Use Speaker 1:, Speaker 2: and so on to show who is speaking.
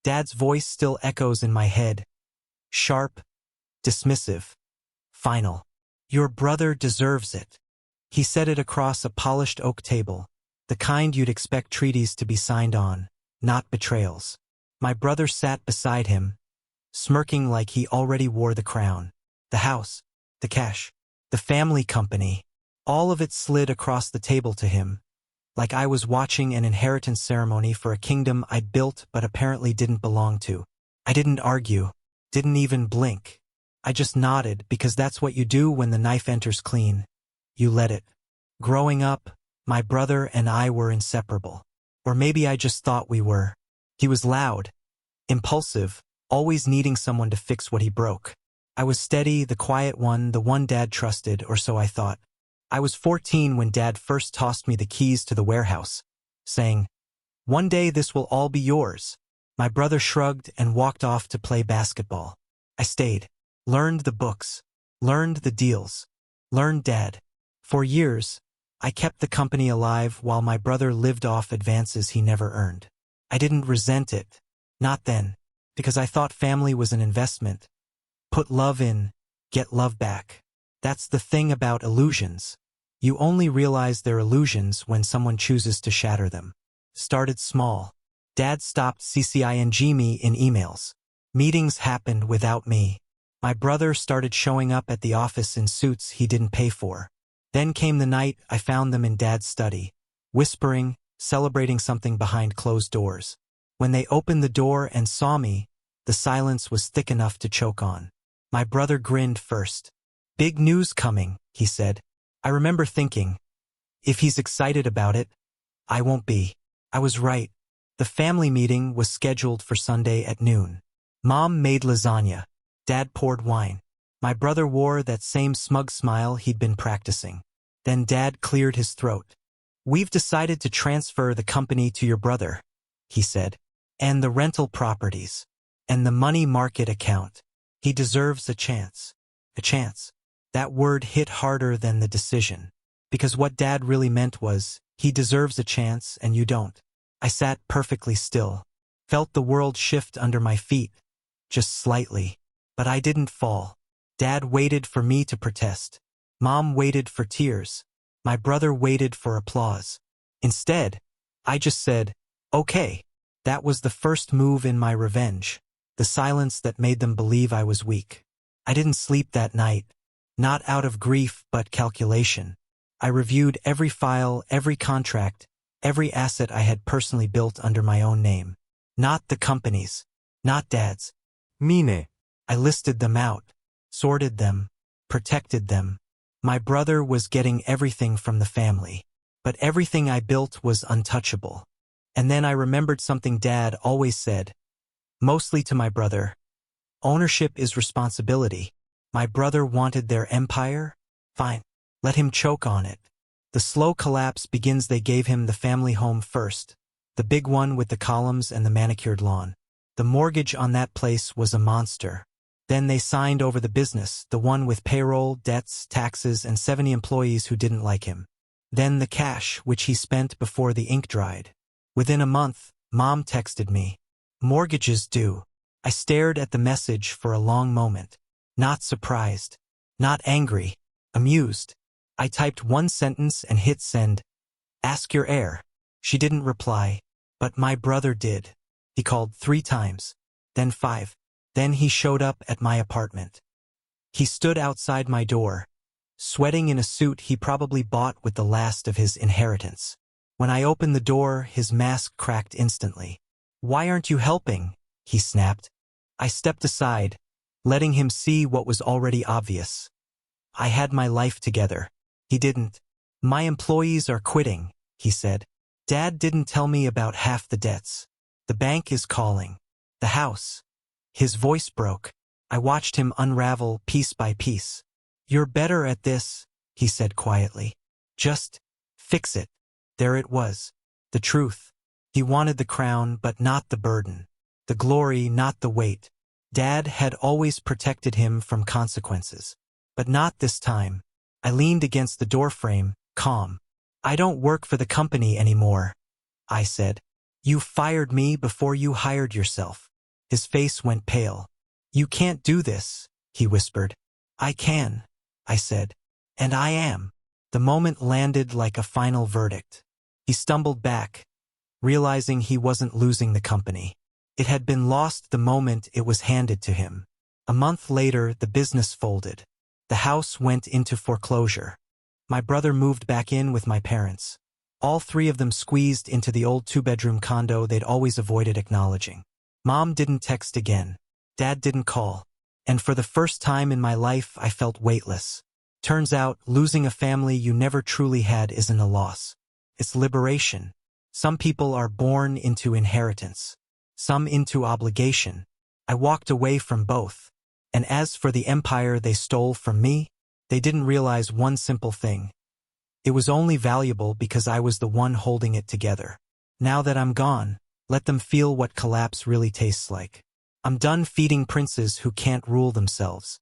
Speaker 1: Dad's voice still echoes in my head. Sharp, dismissive, final. Your brother deserves it. He said it across a polished oak table, the kind you'd expect treaties to be signed on, not betrayals. My brother sat beside him, smirking like he already wore the crown. The house, the cash, the family company, all of it slid across the table to him, like I was watching an inheritance ceremony for a kingdom I'd built but apparently didn't belong to. I didn't argue, didn't even blink. I just nodded because that's what you do when the knife enters clean. You let it. Growing up, my brother and I were inseparable. Or maybe I just thought we were. He was loud, impulsive, always needing someone to fix what he broke. I was steady, the quiet one, the one Dad trusted, or so I thought. I was 14 when Dad first tossed me the keys to the warehouse, saying, "One day this will all be yours." My brother shrugged and walked off to play basketball. I stayed, learned the books, learned the deals, learned Dad. For years, I kept the company alive while my brother lived off advances he never earned. I didn't resent it, not then, because I thought family was an investment. Put love in, get love back. That's the thing about illusions. You only realize they're illusions when someone chooses to shatter them. Started small. Dad stopped CCing me in emails. Meetings happened without me. My brother started showing up at the office in suits he didn't pay for. Then came the night I found them in Dad's study, whispering, celebrating something behind closed doors. When they opened the door and saw me, the silence was thick enough to choke on. My brother grinned first. "Big news coming," he said. I remember thinking, if he's excited about it, I won't be. I was right. The family meeting was scheduled for Sunday at noon. Mom made lasagna. Dad poured wine. My brother wore that same smug smile he'd been practicing. Then Dad cleared his throat. "We've decided to transfer the company to your brother," he said. "And the rental properties. And the money market account. He deserves a chance." A chance. That word hit harder than the decision. Because what Dad really meant was, he deserves a chance and you don't. I sat perfectly still. Felt the world shift under my feet. Just slightly. But I didn't fall. Dad waited for me to protest. Mom waited for tears. My brother waited for applause. Instead, I just said, "Okay." That was the first move in my revenge. The silence that made them believe I was weak. I didn't sleep that night. Not out of grief, but calculation. I reviewed every file, every contract, every asset I had personally built under my own name. Not the company's. Not Dad's. Mine. I listed them out. Sorted them. Protected them. My brother was getting everything from the family. But everything I built was untouchable. And then I remembered something Dad always said. Mostly to my brother. Ownership is responsibility. My brother wanted their empire? Fine. Let him choke on it. The slow collapse begins. They gave him the family home first. The big one with the columns and the manicured lawn. The mortgage on that place was a monster. Then they signed over the business, the one with payroll, debts, taxes, and 70 employees who didn't like him. Then the cash, which he spent before the ink dried. Within a month, Mom texted me. "Mortgages due." I stared at the message for a long moment. Not surprised. Not angry. Amused. I typed one sentence and hit send. "Ask your heir." She didn't reply. But my brother did. He called 3 times. Then 5. Then he showed up at my apartment. He stood outside my door, sweating in a suit he probably bought with the last of his inheritance. When I opened the door, his mask cracked instantly. "Why aren't you helping?" he snapped. I stepped aside, letting him see what was already obvious. I had my life together. He didn't. "My employees are quitting," he said. "Dad didn't tell me about half the debts. The bank is calling. The house." His voice broke. I watched him unravel piece by piece. "You're better at this," he said quietly. "Just fix it." There it was. The truth. He wanted the crown, but not the burden. The glory, not the weight. Dad had always protected him from consequences. But not this time. I leaned against the doorframe, calm. "I don't work for the company anymore," I said. "You fired me before you hired yourself. His face went pale. "You can't do this," he whispered. "I can," I said. "And I am." The moment landed like a final verdict. He stumbled back, realizing he wasn't losing the company. It had been lost the moment it was handed to him. A month later, the business folded. The house went into foreclosure. My brother moved back in with my parents. All three of them squeezed into the old two-bedroom condo they'd always avoided acknowledging. Mom didn't text again. Dad didn't call. And for the first time in my life, I felt weightless. Turns out, losing a family you never truly had isn't a loss. It's liberation. Some people are born into inheritance. Some into obligation. I walked away from both. And as for the empire they stole from me, they didn't realize one simple thing. It was only valuable because I was the one holding it together. Now that I'm gone, let them feel what collapse really tastes like. I'm done feeding princes who can't rule themselves.